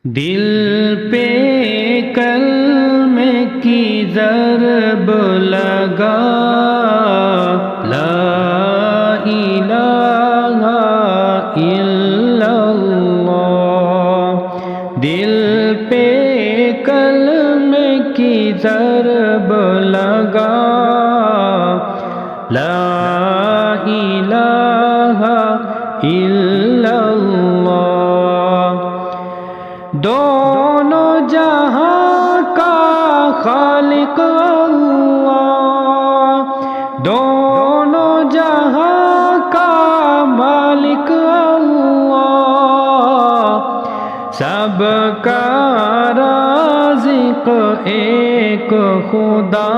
دل پہ کلمے کی ضرب لگا، لا الہ الا اللہ۔ دل پہ کلمے کی ضرب لگا، لا الہ الا اللہ۔ دونوں جہاں کا خالق اللہ، دونوں جہاں کا مالک اللہ، سب کا رازق ایک خدا،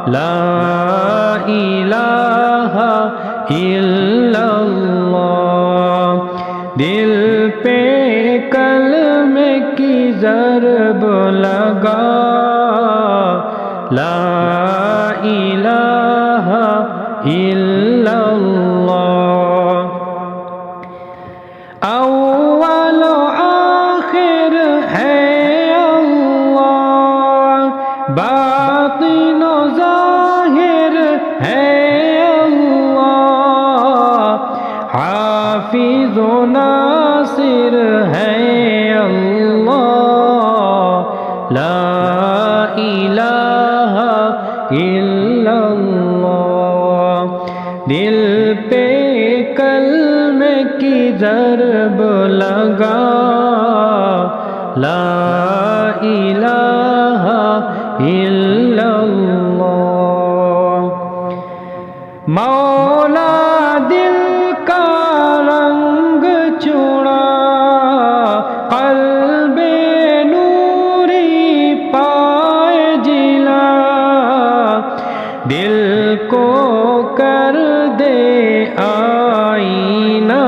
لا الہ الا اللہ۔ دل پہ کلمے کی ضرب لگا، لا الہ الا اللہ۔ اول و آخر ہے اللہ، باطن و ظاہر ہے اللہ، حافظ و ناصر ہے اللہ، لا الہ الا اللہ۔ دل پہ کلمے کی ضرب لگا، لا الہ الا اللہ۔ مولا دل کا رنگ چڑا، قلب نوری پائے جلا، دل کو کر دے آئینہ،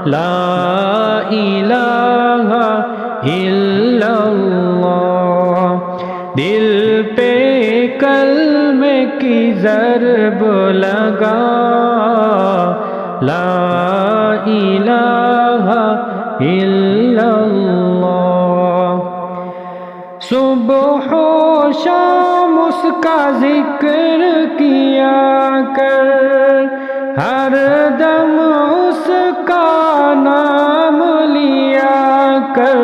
لا الہ الا اللہ۔ دل پہ کلمے کی ضرب لگا، لا الہ الا اللہ۔ صبح و شام اس کا ذکر کیا کر، ہر دم اس کا نام لیا کر،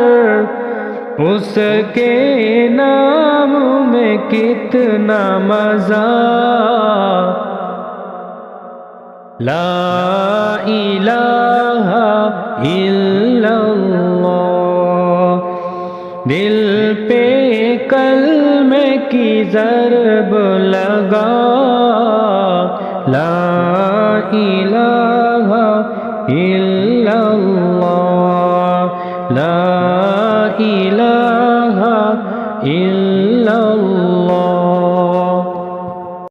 اس کے نام میں کتنا مزہ، لا الہ الا اللہ۔ دل پہ کلمے کی ضرب لگا، لا الہ الا اللہ، لا الہ الا